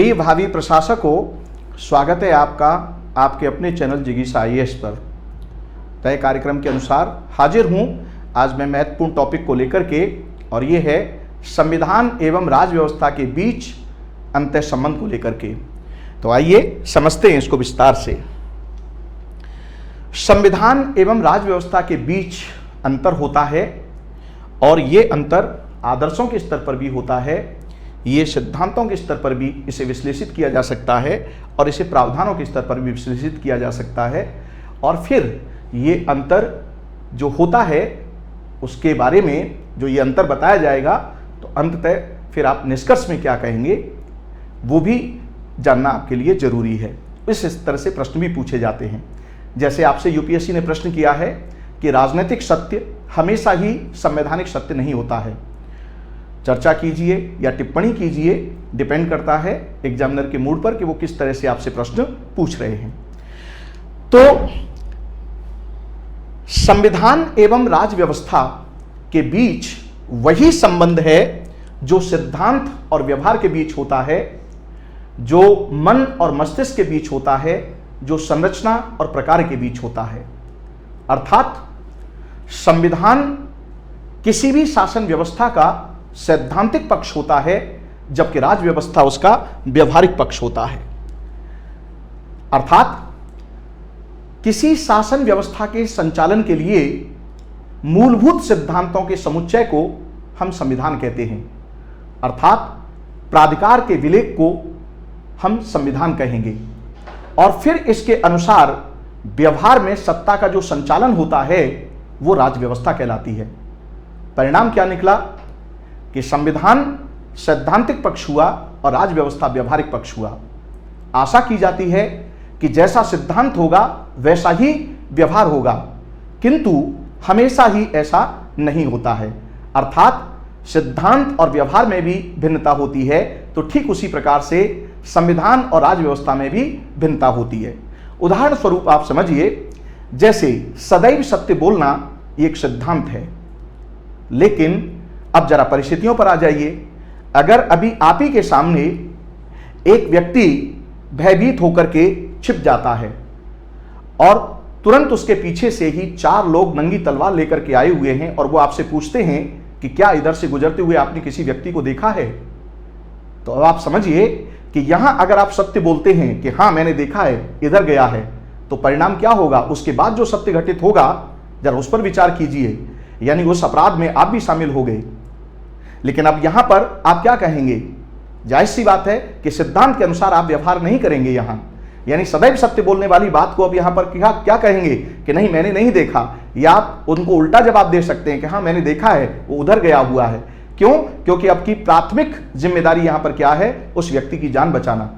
प्रिय भावी प्रशासकों, स्वागत है आपका आपके अपने चैनल जिज्ञासा IAS पर। तय कार्यक्रम के अनुसार हाजिर हूं आज मैं महत्वपूर्ण टॉपिक को लेकर के, और ये है संविधान एवं राज व्यवस्था के बीच अंतः संबंध को लेकर के। तो आइए समझते हैं इसको विस्तार से। संविधान एवं राज व्यवस्था के बीच अंतर होता है, और ये अंतर आदर्शों के स्तर पर भी होता है, ये सिद्धांतों के स्तर पर भी इसे विश्लेषित किया जा सकता है, और इसे प्रावधानों के स्तर पर भी विश्लेषित किया जा सकता है। और फिर ये अंतर जो होता है उसके बारे में जो ये अंतर बताया जाएगा, तो अंततः फिर आप निष्कर्ष में क्या कहेंगे वो भी जानना आपके लिए जरूरी है। इस तरह से प्रश्न भी पूछे जाते हैं। जैसे आपसे UPSC ने प्रश्न किया है कि राजनीतिक सत्य हमेशा ही संवैधानिक सत्य नहीं होता है। चर्चा कीजिए या टिप्पणी कीजिए, डिपेंड करता है एग्जामिनर के मूड पर कि वो किस तरह से आपसे प्रश्न पूछ रहे हैं। तो संविधान एवं राज व्यवस्था के बीच वही संबंध है जो सिद्धांत और व्यवहार के बीच होता है, जो मन और मस्तिष्क के बीच होता है, जो संरचना और प्रकार के बीच होता है। अर्थात संविधान किसी भी शासन व्यवस्था का सैद्धांतिक पक्ष होता है, जबकि राज व्यवस्था उसका व्यवहारिक पक्ष होता है। अर्थात किसी शासन व्यवस्था के संचालन के लिए मूलभूत सिद्धांतों के समुच्चय को हम संविधान कहते हैं। अर्थात प्राधिकार के विलेख को हम संविधान कहेंगे, और फिर इसके अनुसार व्यवहार में सत्ता का जो संचालन होता है वो राज व्यवस्था कहलाती है। परिणाम क्या निकला कि संविधान सैद्धांतिक पक्ष हुआ और राज व्यवस्था व्यवहारिक पक्ष हुआ। आशा की जाती है कि जैसा सिद्धांत होगा वैसा ही व्यवहार होगा, किंतु हमेशा ही ऐसा नहीं होता है। अर्थात सिद्धांत और व्यवहार में भी भिन्नता होती है, तो ठीक उसी प्रकार से संविधान और राज व्यवस्था में भी भिन्नता होती है। उदाहरण स्वरूप आप समझिए, जैसे सदैव सत्य बोलना एक सिद्धांत है, लेकिन अब जरा परिस्थितियों पर आ जाइए। अगर अभी आप ही के सामने एक व्यक्ति भयभीत होकर के छिप जाता है और तुरंत उसके पीछे से ही 4 लोग नंगी तलवार लेकर के आए हुए हैं, और वो आपसे पूछते हैं कि क्या इधर से गुजरते हुए आपने किसी व्यक्ति को देखा है, तो अब आप समझिए कि यहां अगर आप सत्य बोलते हैं कि हां मैंने देखा है, इधर गया है, तो परिणाम क्या होगा? उसके बाद जो सत्य घटित होगा जरा उस पर विचार कीजिए, यानी उस अपराध में आप भी शामिल हो गए। लेकिन अब यहां पर आप क्या कहेंगे? जायज सी बात है कि सिद्धांत के अनुसार आप व्यवहार नहीं करेंगे यहां, यानी सदैव सत्य बोलने वाली बात को अब यहां पर क्या कहेंगे कि नहीं मैंने नहीं देखा, या आप उनको उल्टा जवाब दे सकते हैं कि हाँ मैंने देखा है, वो उधर गया हुआ है। क्यों? क्योंकि आपकी प्राथमिक जिम्मेदारी यहां पर क्या है? उस व्यक्ति की जान बचाना।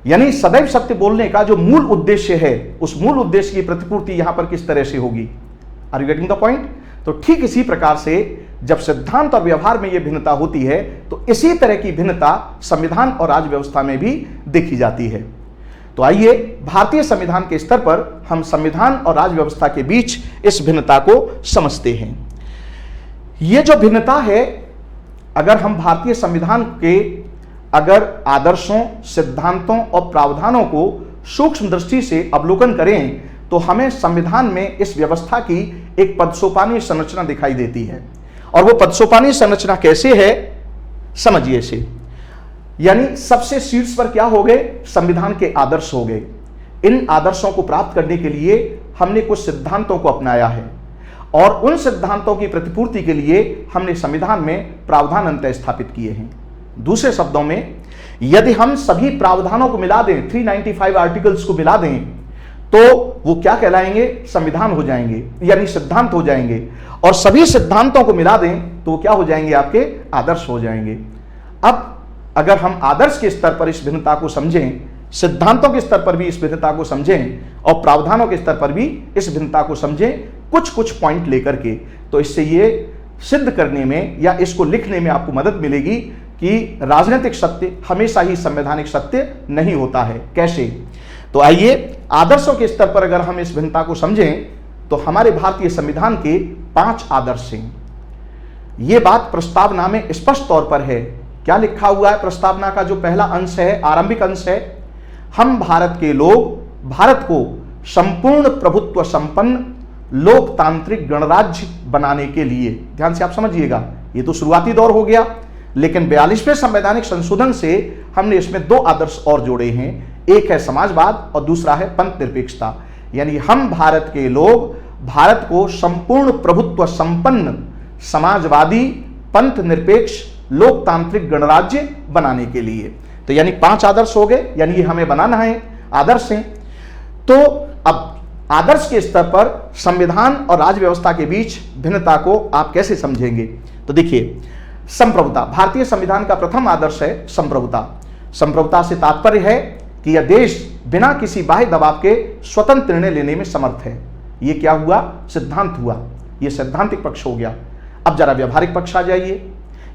यानी सदैव सत्य बोलने का जो मूल उद्देश्य है, उस मूल उद्देश्य की प्रतिपूर्ति यहां पर किस तरह से होगी? Are you getting the point? तो ठीक इसी प्रकार से जब सिद्धांत और व्यवहार में यह भिन्नता होती है, तो इसी तरह की भिन्नता संविधान और राज व्यवस्था में भी देखी जाती है। तो आइए भारतीय संविधान के स्तर पर हम संविधान और राज व्यवस्था के बीच इस भिन्नता को समझते हैं। यह जो भिन्नता है, अगर हम भारतीय संविधान के अगर आदर्शों, सिद्धांतों और प्रावधानों को सूक्ष्म दृष्टि से अवलोकन करें, तो हमें संविधान में इस व्यवस्था की एक पदसोपानी संरचना दिखाई देती है। और वो पदसोपानी संरचना कैसे है, समझिए इसे। यानी सबसे शीर्ष पर क्या हो गए? संविधान के आदर्श हो गए। इन आदर्शों को प्राप्त करने के लिए हमने कुछ सिद्धांतों को अपनाया है, और उन सिद्धांतों की प्रतिपूर्ति के लिए हमने संविधान में प्रावधान अंतः स्थापित किए हैं। दूसरे शब्दों में, यदि हम सभी प्रावधानों को मिला दें, 395 आर्टिकल्स को मिला दें, तो वो क्या कहलाएंगे? संविधान हो जाएंगे, यानी सिद्धांत हो जाएंगे। और सभी सिद्धांतों को मिला दें तो वो क्या हो जाएंगे? आपके आदर्श हो जाएंगे। अब अगर हम आदर्श के स्तर पर इस भिन्नता को समझें, सिद्धांतों के स्तर पर भी इस भिन्नता को समझें, और प्रावधानों के स्तर पर भी इस भिन्नता को समझें, कुछ पॉइंट लेकर के, तो इससे ये सिद्ध करने में या इसको लिखने में आपको मदद मिलेगी कि राजनीतिक सत्य हमेशा ही संवैधानिक सत्य नहीं होता है। कैसे? तो आइए आदर्शों के स्तर पर अगर हम इस भिन्नता को समझें, तो हमारे भारतीय संविधान के 5 आदर्श हैं। ये बात प्रस्तावना में स्पष्ट तौर पर है क्या लिखा हुआ है प्रस्तावना का जो पहला अंश है, आरंभिक अंश है, हम भारत के लोग भारत को संपूर्ण प्रभुत्व संपन्न लोकतांत्रिक गणराज्य बनाने के लिए, ध्यान से आप समझिएगा, ये तो शुरुआती दौर हो गया, लेकिन 42वें संवैधानिक संशोधन से हमने इसमें दो आदर्श और जोड़े हैं, एक है समाजवाद और दूसरा है पंथ निरपेक्षता। यानी हम भारत के लोग भारत को संपूर्ण प्रभुत्व संपन्न समाजवादी पंथ निरपेक्ष लोकतांत्रिक गणराज्य बनाने के लिए, तो यानी 5 आदर्श हो गए, यानी ये हमें बनाना है, आदर्श हैं। तो अब आदर्श के स्तर पर संविधान और राज्य व्यवस्था के बीच भिन्नता को आप कैसे समझेंगे? तो देखिए, संप्रभुता, भारतीय संविधान का प्रथम आदर्श है संप्रभुता। संप्रभुता से तात्पर्य है कि यह देश बिना किसी बाह्य दबाव के स्वतंत्र निर्णय लेने में समर्थ है। यह क्या हुआ? सिद्धांत हुआ, यह सैद्धांतिक पक्ष हो गया। अब जरा व्यवहारिक पक्ष आ जाइए,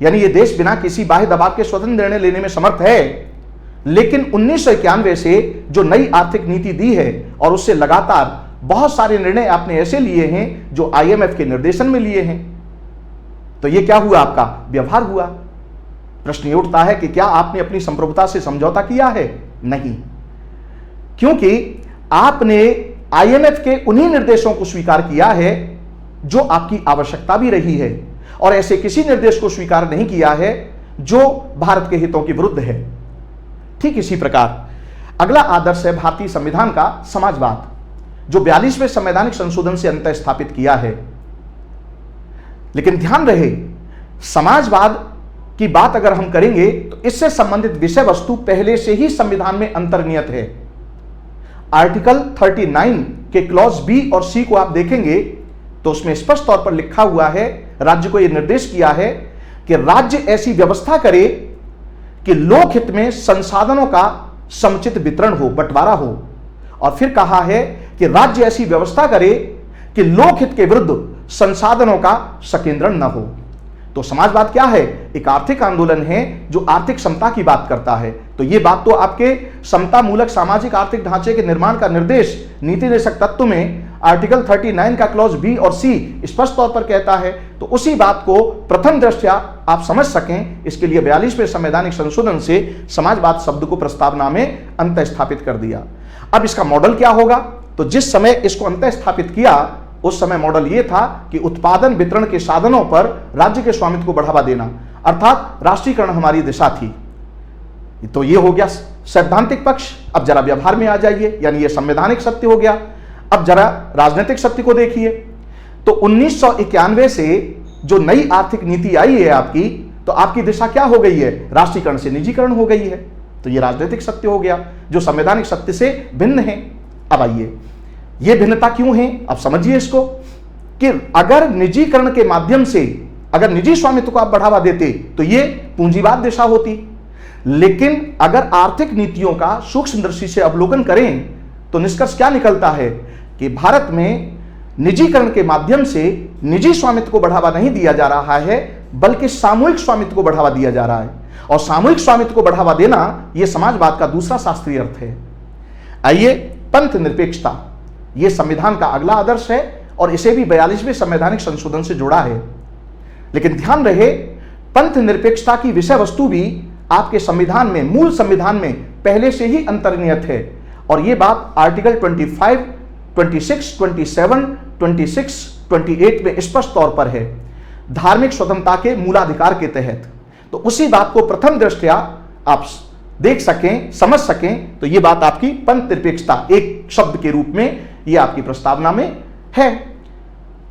यानी यह देश बिना किसी बाह्य दबाव के स्वतंत्र निर्णय लेने में समर्थ है, लेकिन 1991 से जो नई आर्थिक नीति दी है और उससे लगातार बहुत सारे निर्णय आपने ऐसे लिए हैं जो IMF के निर्देशन में लिए हैं, तो यह क्या हुआ? आपका व्यवहार हुआ। प्रश्न ये उठता है कि क्या आपने अपनी संप्रभुता से समझौता किया है? नहीं, क्योंकि आपने IMF के उन्हीं निर्देशों को स्वीकार किया है जो आपकी आवश्यकता भी रही है, और ऐसे किसी निर्देश को स्वीकार नहीं किया है जो भारत के हितों के विरुद्ध है। ठीक इसी प्रकार अगला आदर्श है भारतीय संविधान का समाजवाद, जो 42वें संवैधानिक संशोधन से अंततः स्थापित किया है। लेकिन ध्यान रहे, समाजवाद की बात अगर हम करेंगे तो इससे संबंधित विषय वस्तु पहले से ही संविधान में अंतर्निहित है। आर्टिकल 39 के क्लॉज बी और सी को आप देखेंगे तो उसमें स्पष्ट तौर पर लिखा हुआ है, राज्य को यह निर्देश किया है कि राज्य ऐसी व्यवस्था करे कि लोकहित में संसाधनों का समुचित वितरण हो, बंटवारा हो, और फिर कहा है कि राज्य ऐसी व्यवस्था करे कि लोकहित के विरुद्ध संसाधनों का संकेंद्रण न हो। तो समाजवाद क्या है? एक आर्थिक आंदोलन है जो आर्थिक समता की बात करता है। तो यह बात तो आपके समता मूलक सामाजिक आर्थिक ढांचे के निर्माण का निर्देश नीति निदेशक तत्व में आर्टिकल 39 का क्लॉज बी और सी स्पष्ट तौर पर कहता है। तो उसी बात को प्रथम दृष्टया आप समझ सकें, इसके लिए 42वें संवैधानिक संशोधन से समाजवाद शब्द को प्रस्तावना में अंत स्थापित कर दिया। अब इसका मॉडल क्या होगा? तो जिस समय इसको अंत स्थापित किया उस समय मॉडल यह था कि उत्पादन वितरण के साधनों पर राज्य के स्वामित्व को बढ़ावा देना, अर्थात राष्ट्रीयकरण हमारी दिशा थी। तो यह हो गया सैद्धांतिक पक्ष। अब जरा व्यवहार में आ जाइए, यानी यह संवैधानिक सत्य हो गया। अब जरा राजनीतिक सत्य को देखिए। तो 1991 से जो नई आर्थिक नीति आई है आपकी, तो आपकी दिशा क्या हो गई है? राष्ट्रीयकरण से निजीकरण हो गई है। तो यह राजनीतिक सत्य हो गया जो संवैधानिक सत्य से भिन्न है। अब आइए, यह भिन्नता क्यों है? अब समझिए इसको कि अगर निजीकरण के माध्यम से अगर निजी स्वामित्व को आप बढ़ावा देते तो यह पूंजीवाद दिशा होती, लेकिन अगर आर्थिक नीतियों का सूक्ष्म दृष्टि से अवलोकन करें तो निष्कर्ष क्या निकलता है कि भारत में निजीकरण के माध्यम से निजी स्वामित्व को बढ़ावा नहीं दिया जा रहा है, बल्कि सामूहिक स्वामित्व को बढ़ावा दिया जा रहा है। और सामूहिक स्वामित्व को बढ़ावा देना यह समाजवाद का दूसरा शास्त्रीय अर्थ है। आइए, पंथ निरपेक्षता, यह संविधान का अगला आदर्श है और इसे भी 42वें संवैधानिक संशोधन से जोड़ा है। लेकिन ध्यान रहे, पंथ निरपेक्षता की विषय वस्तु भी आपके संविधान में, मूल संविधान में पहले से ही अंतर्निहित है। और यह बात आर्टिकल 25, 26, 27, 26, 28 में स्पष्ट तौर पर है, धार्मिक स्वतंत्रता के मूलाधिकार के तहत। तो उसी बात को प्रथम दृष्टया आप देख सकें, समझ सकें, तो यह बात आपकी पंथ निरपेक्षता एक शब्द के रूप में यह आपकी प्रस्तावना में है।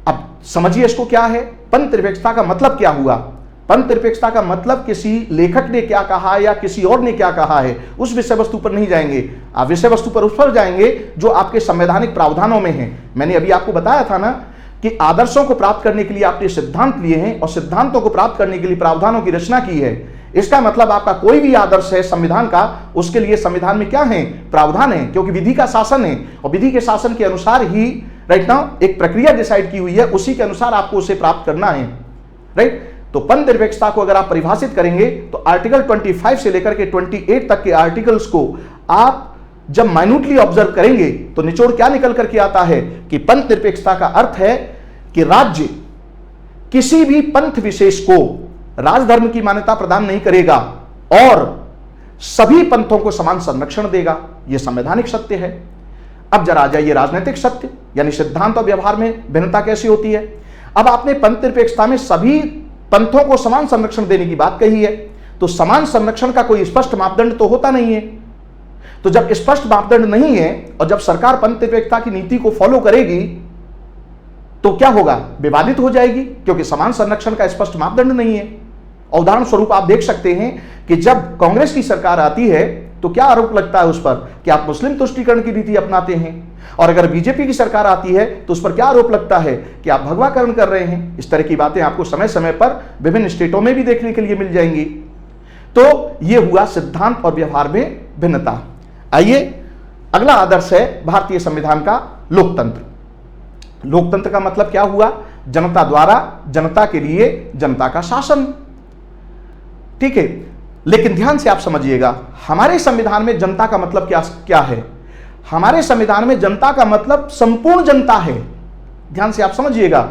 अब समझिए इसको क्या है, पंथ निरपेक्षता का मतलब क्या हुआ? पंथ निरपेक्षता का मतलब किसी लेखक ने क्या कहा या किसी और ने क्या कहा है, उस विषय वस्तु पर नहीं जाएंगे। आप विषय वस्तु पर उस पर जाएंगे जो आपके संवैधानिक प्रावधानों में है। मैंने अभी आपको बताया था ना कि आदर्शों को प्राप्त करने के लिए आपने सिद्धांत लिए हैं और सिद्धांतों को प्राप्त करने के लिए प्रावधानों की रचना की है। इसका मतलब आपका कोई भी आदर्श है संविधान का, उसके लिए संविधान में क्या है? प्रावधान है, क्योंकि विधि का शासन है और विधि के शासन के अनुसार ही राइट नाउ एक प्रक्रिया डिसाइड की हुई है, उसी के अनुसार आपको उसे प्राप्त करना है। राइट, तो पंथ निरपेक्षता को अगर आप परिभाषित करेंगे तो आर्टिकल 25 से लेकर के 28 तक के आर्टिकल्स को आप जब माइन्यूटली ऑब्जर्व करेंगे तो निचोड़ क्या निकल करके आता है कि पंथ निरपेक्षता का अर्थ है कि राज्य किसी भी पंथ विशेष को राजधर्म की मान्यता प्रदान नहीं करेगा और सभी पंथों को समान संरक्षण देगा। यह संवैधानिक सत्य है। अब जरा आ जाइए राजनीतिक सत्य, यानी सिद्धांत और व्यवहार में भिन्नता कैसी होती है। अब आपने पंथ निरपेक्षता में सभी पंथों को समान संरक्षण देने की बात कही है, तो समान संरक्षण का कोई स्पष्ट मापदंड तो होता नहीं है। तो जब स्पष्ट मापदंड नहीं है और जब सरकार पंथ निरपेक्षता की नीति को फॉलो करेगी तो क्या होगा, विवादित हो जाएगी, क्योंकि समान संरक्षण का स्पष्ट मापदंड नहीं है। और उदाहरण स्वरूप आप देख सकते हैं कि जब कांग्रेस की सरकार आती है तो क्या आरोप लगता है उस पर कि आप मुस्लिम तुष्टीकरण की नीति अपनाते हैं, और अगर बीजेपी की सरकार आती है तो उस पर क्या आरोप लगता है कि आप भगवाकरण कर रहे हैं। इस तरह की बातें आपको समय समय पर विभिन्न स्टेटों में भी देखने के लिए मिल जाएंगी। तो यह हुआ सिद्धांत और व्यवहार में भिन्नता। आइए अगला आदर्श है भारतीय संविधान का लोकतंत्र। लोकतंत्र का मतलब क्या हुआ, जनता द्वारा जनता के लिए जनता का शासन। ठीक है, लेकिन ध्यान से आप समझिएगा, हमारे संविधान में जनता का मतलब क्या है। हमारे संविधान में जनता का मतलब संपूर्ण जनता है। ध्यान से आप समझिएगा,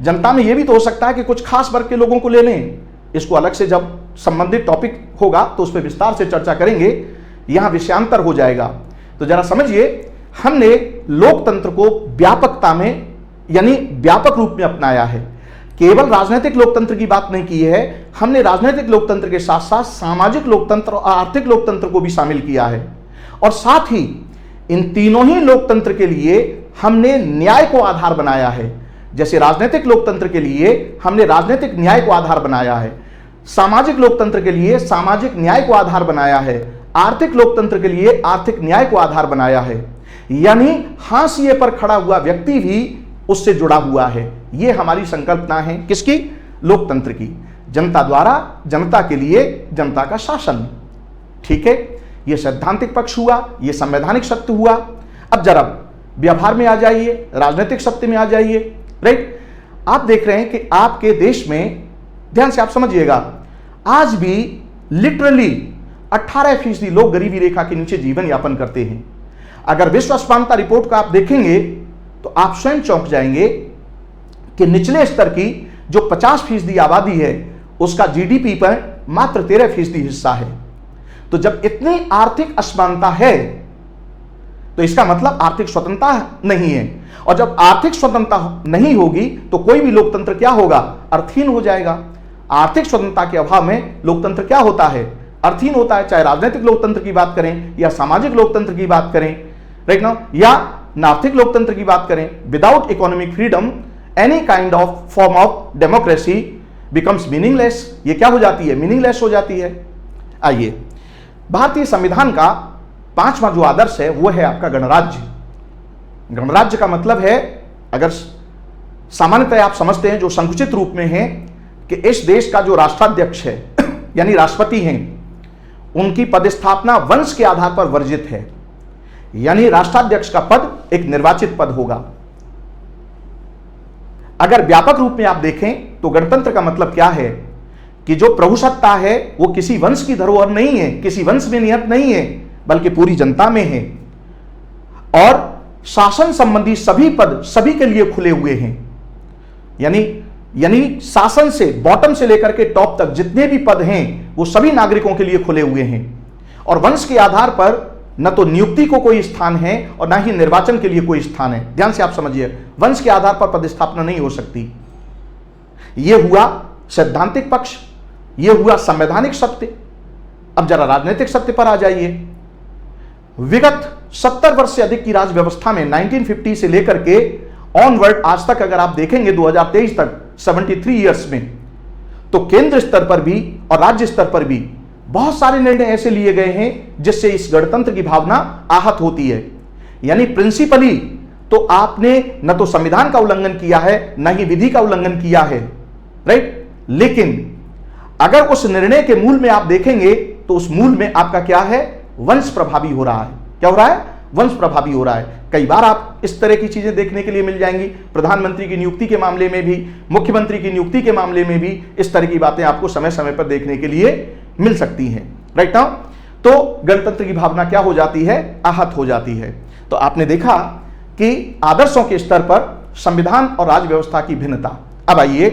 जनता में यह भी तो हो सकता है कि कुछ खास वर्ग के लोगों को ले लें। इसको अलग से जब संबंधित टॉपिक होगा तो उस पर विस्तार से चर्चा करेंगे, यहां विषयांतर हो जाएगा। तो जरा समझिए, हमने लोकतंत्र को व्यापकता में यानी व्यापक रूप में अपनाया है। केवल राजनीतिक लोकतंत्र की बात नहीं की है, हमने राजनीतिक लोकतंत्र के साथ साथ सामाजिक लोकतंत्र और आर्थिक लोकतंत्र को भी शामिल किया है। और साथ ही इन तीनों ही लोकतंत्र के लिए हमने न्याय को आधार बनाया है। जैसे राजनीतिक लोकतंत्र के लिए हमने राजनीतिक न्याय को आधार बनाया है, सामाजिक लोकतंत्र के लिए सामाजिक न्याय को आधार बनाया है, आर्थिक लोकतंत्र के लिए आर्थिक न्याय को आधार बनाया है। यानी हाशिए पर खड़ा हुआ व्यक्ति भी उससे जुड़ा हुआ है। यह हमारी संकल्पना है किसकी, लोकतंत्र की। जनता द्वारा जनता के लिए जनता का शासन। ठीक है, यह सैद्धांतिक पक्ष हुआ, यह संवैधानिक सत्य हुआ। अब जरा व्यवहार में आ जाइए, राजनीतिक सत्य में आ जाइए। राइट, आप देख रहे हैं कि आपके देश में, ध्यान से आप समझिएगा, आज भी लिटरली 18% लोग गरीबी रेखा के नीचे जीवन यापन करते हैं। अगर विश्व असमानता रिपोर्ट को आप देखेंगे तो आप स्वयं चौंक जाएंगे कि निचले स्तर की जो 50% आबादी है उसका जीडीपी पर मात्र 13% हिस्सा है। तो जब इतनी आर्थिक असमानता है तो इसका मतलब आर्थिक स्वतंत्रता नहीं है, और जब आर्थिक स्वतंत्रता नहीं होगी तो कोई भी लोकतंत्र क्या होगा, अर्थहीन हो जाएगा। आर्थिक स्वतंत्रता के अभाव में लोकतंत्र क्या होता है, अर्थहीन होता है। चाहे राजनीतिक लोकतंत्र की बात करें या सामाजिक लोकतंत्र की बात करें, राइट नाउ, या नार्थिक लोकतंत्र की बात करें, without economic freedom any kind of form of democracy becomes meaningless. ये क्या हो जाती है, मीनिंगलेस हो जाती है। आइए, भारतीय संविधान का 5वां जो आदर्श है वो है आपका गणराज्य। गणराज्य का मतलब है, अगर सामान्यतः आप समझते हैं जो संकुचित रूप में है, कि इस देश का जो राष्ट्राध्यक्ष है यानी राष्ट्रपति हैं, उनकी पदस्थापना वंश के आधार पर वर्जित है। यानी राष्ट्राध्यक्ष का पद एक निर्वाचित पद होगा। अगर व्यापक रूप में आप देखें तो गणतंत्र का मतलब क्या है कि जो प्रभुसत्ता है वो किसी वंश की धरोहर नहीं है, किसी वंश में निहित नहीं है, बल्कि पूरी जनता में है। और शासन संबंधी सभी पद सभी के लिए खुले हुए हैं। यानी शासन से बॉटम से लेकर के टॉप तक जितने भी पद हैं वो सभी नागरिकों के लिए खुले हुए हैं। और वंश के आधार पर न तो नियुक्ति को कोई स्थान है और ना ही निर्वाचन के लिए कोई स्थान है। ध्यान से आप समझिए, वंश के आधार पर पदस्थापना नहीं हो सकती। यह हुआ सैद्धांतिक पक्ष, यह हुआ संवैधानिक सत्य। अब जरा राजनीतिक सत्य पर आ जाइए। विगत 70 वर्ष से अधिक की राज व्यवस्था में 1950 से लेकर के ऑनवर्ड आज तक अगर आप देखेंगे 2023 तक 73 ईयर्स में, तो केंद्र स्तर पर भी और राज्य स्तर पर भी बहुत सारे निर्णय ऐसे लिए गए हैं जिससे इस गणतंत्र की भावना आहत होती है। यानी प्रिंसिपली तो आपने न तो संविधान का उल्लंघन किया है न ही विधि का उल्लंघन किया है, राइट। लेकिन अगर उस निर्णय के मूल में आप देखेंगे तो उस मूल में आपका क्या है, वंश प्रभावी हो रहा है। क्या हो रहा है, वंश प्रभावी हो रहा है। कई बार आप इस तरह की चीजें देखने के लिए मिल जाएंगी। प्रधानमंत्री की नियुक्ति के मामले में भी, मुख्यमंत्री की नियुक्ति के मामले में भी इस तरह की बातें आपको समय समय पर देखने के लिए मिल सकती हैं, राइट नाउ। तो गणतंत्र की भावना क्या हो जाती है, आहत हो जाती है। तो आपने देखा कि आदर्शों के स्तर पर संविधान और राज्य व्यवस्था की भिन्नता। अब आइए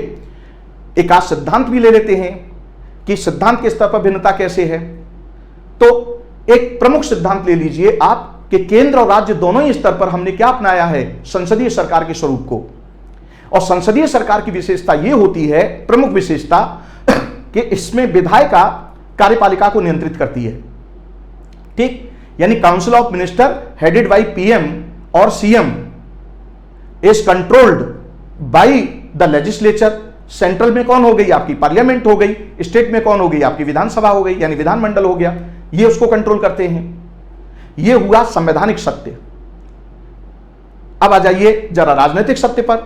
एक आध सिद्धांत भी ले लेते हैं। कि सिद्धांत के स्तर पर भिन्नता कैसे है, तो एक प्रमुख सिद्धांत ले लीजिए आप कि केंद्र और राज्य दोनों ही स्तर पर हमने क्या अपनाया है, संसदीय सरकार के स्वरूप को। और संसदीय सरकार की विशेषता यह होती है, प्रमुख विशेषता, कि इसमें विधायिका कार्यपालिका को नियंत्रित करती है। ठीक, यानी council of minister headed by PM और CM is controlled by the legislature. Central में कौन हो गई, आपकी पार्लियामेंट हो गई, स्टेट में कौन हो गई, आपकी विधानसभा हो गई, यानी विधानमंडल हो गया, ये उसको कंट्रोल करते हैं। ये हुआ संवैधानिक सत्य। अब आ जाइए जरा राजनीतिक सत्य पर,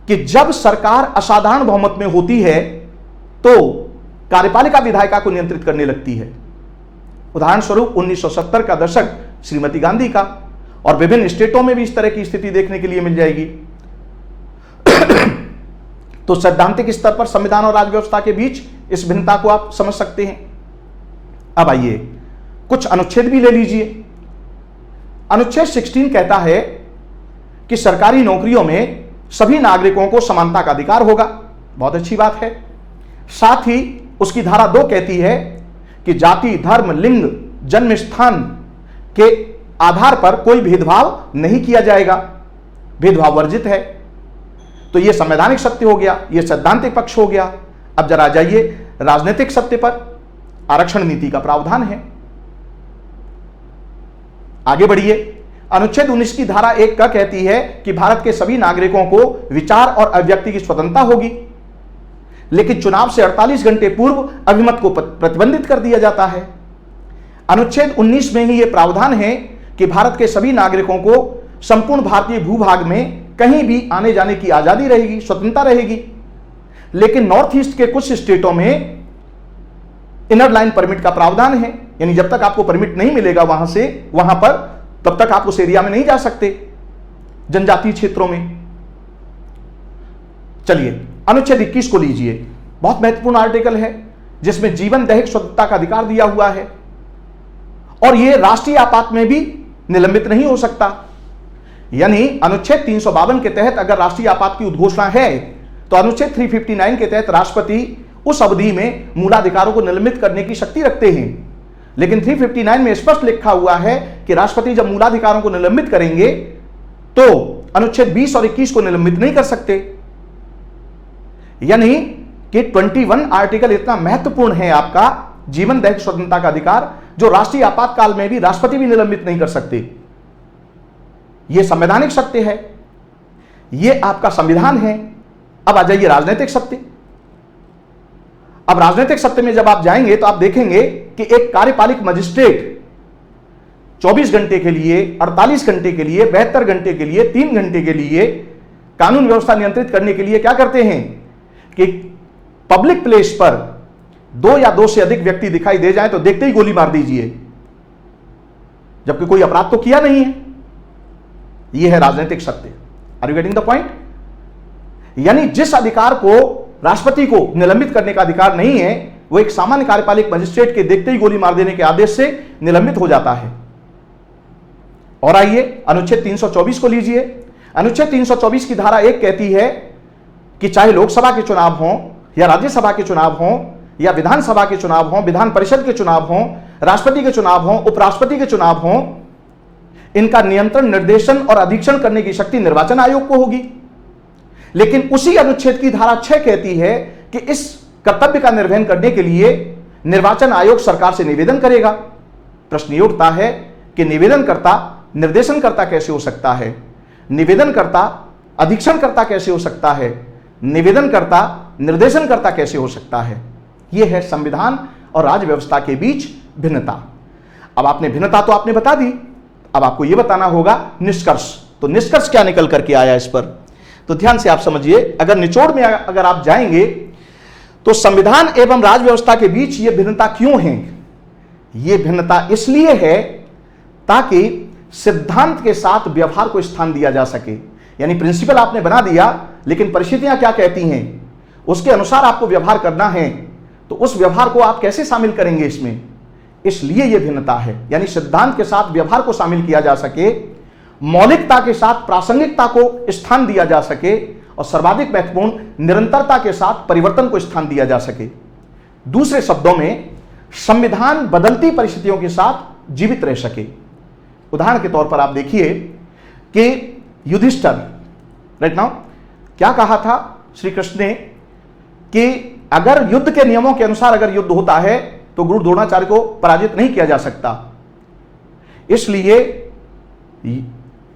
कि जब सरकार असाधारण बहुमत में होती है तो कार्यपालिका विधायिका को नियंत्रित करने लगती है। उदाहरण स्वरूप 1970 का दशक श्रीमती गांधी का, और विभिन्न स्टेटों में भी इस तरह की स्थिति देखने के लिए मिल जाएगी। तो सैद्धांतिक स्तर पर संविधान और राजव्यवस्था के बीच इस भिन्नता को आप समझ सकते हैं। अब आइए कुछ अनुच्छेद भी ले लीजिए। अनुच्छेद 16 कहता है कि सरकारी नौकरियों में सभी नागरिकों को समानता का अधिकार होगा। बहुत अच्छी बात है। साथ ही उसकी धारा 2 कहती है कि जाति, धर्म, लिंग, जन्म स्थान के आधार पर कोई भेदभाव नहीं किया जाएगा, भेदभाव वर्जित है। तो यह संवैधानिक सत्य हो गया, यह सैद्धांतिक पक्ष हो गया। अब जरा जाइए राजनीतिक सत्य पर। आरक्षण नीति का प्रावधान है। आगे बढ़िए। अनुच्छेद 19 की धारा 1 का कहती है कि भारत के सभी नागरिकों को विचार और अभिव्यक्ति की स्वतंत्रता होगी, लेकिन चुनाव से 48 घंटे पूर्व अभिमत को प्रतिबंधित कर दिया जाता है। अनुच्छेद 19 में ही यह प्रावधान है कि भारत के सभी नागरिकों को संपूर्ण भारतीय भूभाग में कहीं भी आने जाने की आजादी रहेगी, स्वतंत्रता रहेगी। लेकिन नॉर्थ ईस्ट के कुछ स्टेटों में इनर लाइन परमिट का प्रावधान है, यानी जब तक आपको परमिट नहीं मिलेगा वहां पर, तब तक आप उस एरिया में नहीं जा सकते, जनजातीय क्षेत्रों में। चलिए अनुच्छेद 21 को लीजिए। बहुत महत्वपूर्ण आर्टिकल है, जिसमें जीवन, दैहिक स्वतंत्रता का अधिकार दिया हुआ है, और यह राष्ट्रीय आपात में भी निलंबित नहीं हो सकता। यानी अनुच्छेद 352 के तहत अगर राष्ट्रीय आपात की उद्घोषणा है, तो अनुच्छेद 359 के तहत राष्ट्रपति उस अवधि में मूलाधिकारों को निलंबित करने की शक्ति रखते हैं। लेकिन 359 में स्पष्ट लिखा हुआ है कि राष्ट्रपति जब मूलाधिकारों को निलंबित करेंगे तो अनुच्छेद 20 और 21 को निलंबित नहीं कर सकते। यानी कि 21 आर्टिकल इतना महत्वपूर्ण है आपका जीवन, दैहिक स्वतंत्रता का अधिकार, जो राष्ट्रीय आपातकाल में भी राष्ट्रपति भी निलंबित नहीं कर सकते। यह संवैधानिक सत्य है, यह आपका संविधान है। अब आ जाइए राजनीतिक सत्य। अब राजनीतिक सत्य में जब आप जाएंगे तो आप देखेंगे कि एक कार्यपालिक मजिस्ट्रेट 24 घंटे के लिए, 48 घंटे के लिए, 72 घंटे के लिए, 3 घंटे के लिए कानून व्यवस्था नियंत्रित करने के लिए क्या करते हैं कि पब्लिक प्लेस पर 2 या 2 से अधिक व्यक्ति दिखाई दे जाए तो देखते ही गोली मार दीजिए, जबकि कोई अपराध तो किया नहीं है। यह है राजनीतिक सत्य। Are you getting the point? यानी जिस अधिकार को राष्ट्रपति को निलंबित करने का अधिकार नहीं है, वो एक सामान्य कार्यपालिक मजिस्ट्रेट के देखते ही गोली मार देने के आदेश से निलंबित हो जाता है। और आइए अनुच्छेद 324 को लीजिए। अनुच्छेद 324 की धारा 1 कहती है कि चाहे लोकसभा के चुनाव हों या राज्यसभा के चुनाव हों या विधानसभा के चुनाव हों, विधान परिषद के चुनाव हों, राष्ट्रपति के चुनाव हों, उपराष्ट्रपति के चुनाव हों, इनका नियंत्रण, निर्देशन और अधीक्षण करने की शक्ति निर्वाचन आयोग को होगी। लेकिन उसी अनुच्छेद की धारा 6 कहती है कि इस कर्तव्य का निर्वहन करने के लिए निर्वाचन आयोग सरकार से निवेदन करेगा। प्रश्न ये उठता है कि निवेदनकर्ता निर्देशनकर्ता कैसे हो सकता है, निवेदनकर्ता अधीक्षणकर्ता कैसे हो सकता है, निवेदनकर्ता निर्देशनकर्ता कैसे हो सकता है। यह है संविधान और राज्य व्यवस्था के बीच भिन्नता। अब आपने भिन्नता तो आपने बता दी, अब आपको यह बताना होगा निष्कर्ष। तो निष्कर्ष क्या निकल करके आया इस पर, तो ध्यान से आप समझिए। अगर निचोड़ में अगर आप जाएंगे तो संविधान एवं राज्य व्यवस्था के बीच यह भिन्नता क्यों है? यह भिन्नता इसलिए है ताकि सिद्धांत के साथ व्यवहार को स्थान दिया जा सके। यानी प्रिंसिपल आपने बना दिया, लेकिन परिस्थितियां क्या कहती हैं उसके अनुसार आपको व्यवहार करना है, तो उस व्यवहार को आप कैसे शामिल करेंगे इसमें, इसलिए यह भिन्नता है। यानी सिद्धांत के साथ व्यवहार को शामिल किया जा सके, मौलिकता के साथ प्रासंगिकता को स्थान दिया जा सके, और सर्वाधिक महत्वपूर्ण निरंतरता के साथ परिवर्तन को स्थान दिया जा सके। दूसरे शब्दों में संविधान बदलती परिस्थितियों के साथ जीवित रह सके। उदाहरण के तौर पर आप देखिए कि युधिष्ठिर राइट नाउ क्या कहा था श्री कृष्ण ने कि अगर युद्ध के नियमों के अनुसार अगर युद्ध होता है तो गुरु द्रोणाचार्य को पराजित नहीं किया जा सकता, इसलिए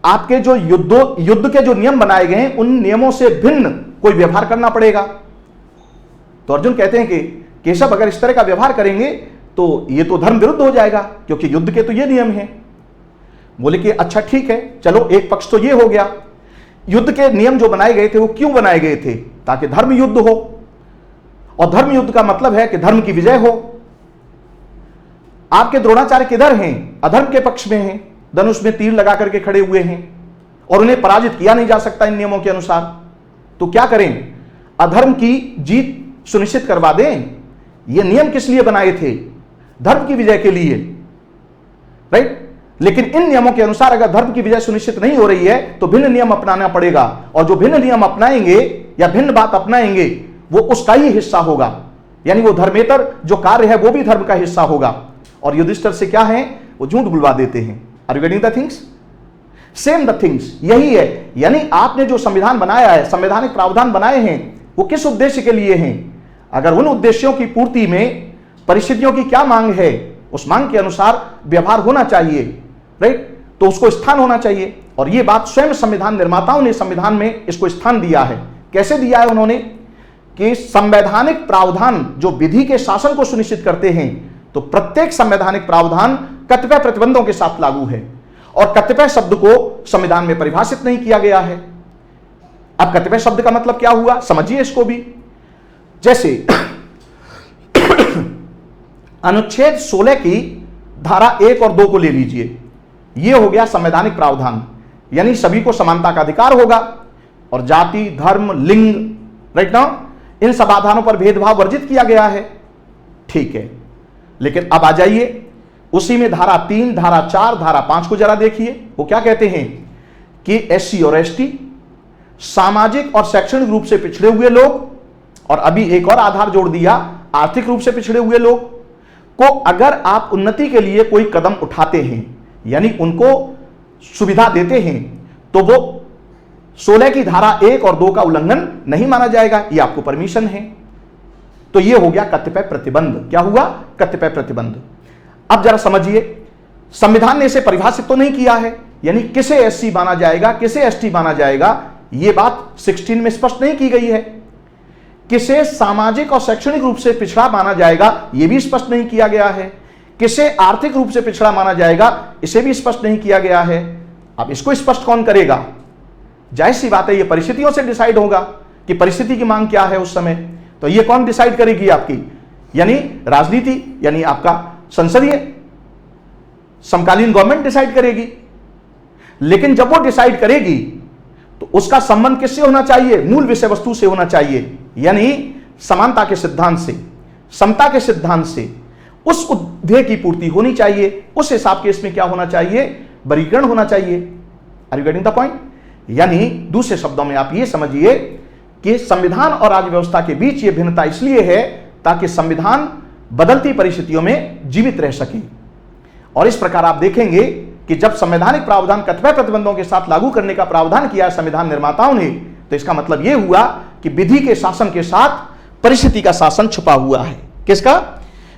आपके जो युद्ध के जो नियम बनाए गए हैं उन नियमों से भिन्न कोई व्यवहार करना पड़ेगा। तो अर्जुन कहते हैं कि केशव अगर इस तरह का व्यवहार करेंगे तो ये तो धर्म विरुद्ध हो जाएगा, क्योंकि युद्ध के तो ये नियम हैं। बोले कि अच्छा ठीक है, चलो एक पक्ष तो ये हो गया। युद्ध के नियम जो बनाए गए थे वो क्यों बनाए गए थे? ताकि धर्म युद्ध हो, और धर्म युद्ध का मतलब है कि धर्म की विजय हो। आपके द्रोणाचार्य किधर हैं? अधर्म के पक्ष में हैं, धनुष में तीर लगा करके खड़े हुए हैं और उन्हें पराजित किया नहीं जा सकता इन नियमों के अनुसार। तो क्या करें? अधर्म की जीत सुनिश्चित करवा दें। ये नियम किस लिए बनाए थे? धर्म की विजय के लिए, राइट। लेकिन इन नियमों के अनुसार अगर धर्म की विजय सुनिश्चित नहीं हो रही है तो भिन्न नियम अपनाना पड़ेगा, और जो भिन्न नियम अपनाएंगे या भिन्न बात अपनाएंगे वो उसका ही हिस्सा होगा, यानी वो धर्मेतर जो कार्य है वो भी धर्म का हिस्सा होगा। और युधिष्ठिर से क्या है? वो झूठ बुलवा देते हैं। Are you getting the things? Same the things यही है। यानी आपने जो संविधान बनाया है, संवैधानिक प्रावधान बनाए हैं, वो किस उद्देश्य के लिए हैं? अगर उन उद्देश्यों की पूर्ति में परिस्थितियों की क्या मांग है, उस मांग के अनुसार व्यवहार होना चाहिए, राइट, तो उसको स्थान होना चाहिए। और ये बात स्वयं संविधान निर्माताओं ने संविधान में इसको स्थान दिया है। कैसे दिया है उन्होंने? कि संवैधानिक प्रावधान जो विधि के शासन को सुनिश्चित करते हैं, तो प्रत्येक संवैधानिक प्रावधान कतिपय प्रतिबंधों के साथ लागू है, और कतिपय शब्द को संविधान में परिभाषित नहीं किया गया है। अब कतिपय शब्द का मतलब क्या हुआ, समझिए इसको भी। जैसे अनुच्छेद 16 की धारा 1 और 2 को ले लीजिए। यह हो गया संवैधानिक प्रावधान, यानी सभी को समानता का अधिकार होगा और जाति, धर्म, लिंग, राइट नाउ, इन सब आधारों पर भेदभाव वर्जित किया गया है। ठीक है, लेकिन अब आ जाइए उसी में धारा 3, धारा 4, धारा 5 को जरा देखिए। वो क्या कहते हैं कि एससी और एसटी, सामाजिक और शैक्षणिक रूप से पिछड़े हुए लोग, और अभी एक और आधार जोड़ दिया, आर्थिक रूप से पिछड़े हुए लोग को अगर आप उन्नति के लिए कोई कदम उठाते हैं, यानी उनको सुविधा देते हैं, तो वो 16 की धारा 1 और 2 का उल्लंघन नहीं माना जाएगा, ये आपको परमिशन है। तो ये हो गया कतिपय प्रतिबंध। क्या हुआ? कतिपय प्रतिबंध। अब जरा समझिए, संविधान ने इसे परिभाषित तो नहीं किया है, यानी किसे एससी माना जाएगा, किसे एसटी माना जाएगा, यह बात 16 में स्पष्ट नहीं की गई है। किसे सामाजिक और शैक्षणिक रूप से पिछड़ा माना जाएगा, यह भी स्पष्ट नहीं किया गया है। किसे आर्थिक रूप से पिछड़ा माना जाएगा, इसे भी स्पष्ट नहीं किया गया है। अब इसको स्पष्ट कौन करेगा? जाहिर सी बात है, यह परिस्थितियों से डिसाइड होगा कि परिस्थिति की मांग क्या है उस समय। तो यह कौन डिसाइड करेगी? आपकी यानी राजनीति, यानी आपका संसदीय समकालीन गवर्नमेंट डिसाइड करेगी। लेकिन जब वो डिसाइड करेगी तो उसका संबंध किससे होना चाहिए? मूल विषय वस्तु से होना चाहिए, यानी समानता के सिद्धांत से, समता के सिद्धांत से। उस उद्देश्य की पूर्ति होनी चाहिए। उस हिसाब के इसमें क्या होना चाहिए? वर्गीकरण होना चाहिए। Are you getting the point? यानी दूसरे शब्दों में आप ये समझिए कि संविधान और राज्य व्यवस्था के बीच ये भिन्नता इसलिए है ताकि संविधान बदलती परिस्थितियों में जीवित रह सके। और इस प्रकार आप देखेंगे कि जब संवैधानिक प्रावधान कतिपय प्रतिबंधों के साथ लागू करने का प्रावधान किया संविधान निर्माताओं ने, तो इसका मतलब यह हुआ कि विधि के शासन के साथ परिस्थिति का शासन छुपा हुआ है। किसका?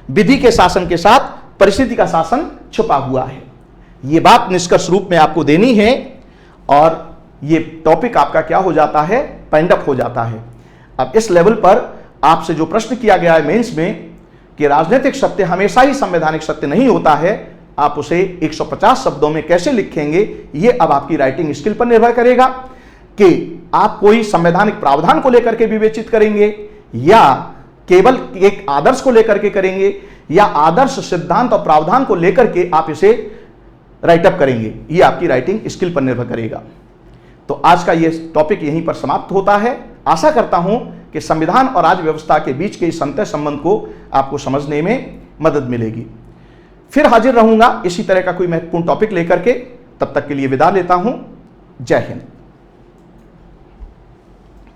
विधि के शासन के साथ परिस्थिति का शासन छुपा हुआ है। यह बात निष्कर्ष रूप में आपको देनी है, और यह टॉपिक आपका क्या हो जाता है? पैंड अप हो जाता है। अब इस लेवल पर आपसे जो प्रश्न किया गया है मेंस में कि राजनीतिक सत्य हमेशा ही संवैधानिक सत्य नहीं होता है, आप उसे 150 शब्दों में कैसे लिखेंगे, यह अब आपकी राइटिंग स्किल पर निर्भर करेगा कि आप कोई संवैधानिक प्रावधान को लेकर के विवेचित करेंगे, या केवल एक आदर्श को लेकर के करेंगे, या आदर्श, सिद्धांत और प्रावधान को लेकर के आप इसे राइटअप करेंगे। यह आपकी राइटिंग स्किल पर निर्भर करेगा। तो आज का यह टॉपिक यहीं पर समाप्त होता है। आशा करता हूं कि संविधान और राज्य व्यवस्था के बीच के इस अंतर संबंध को आपको समझने में मदद मिलेगी। फिर हाजिर रहूंगा इसी तरह का कोई महत्वपूर्ण टॉपिक लेकर के। तब तक के लिए विदा लेता हूं। जय हिंद।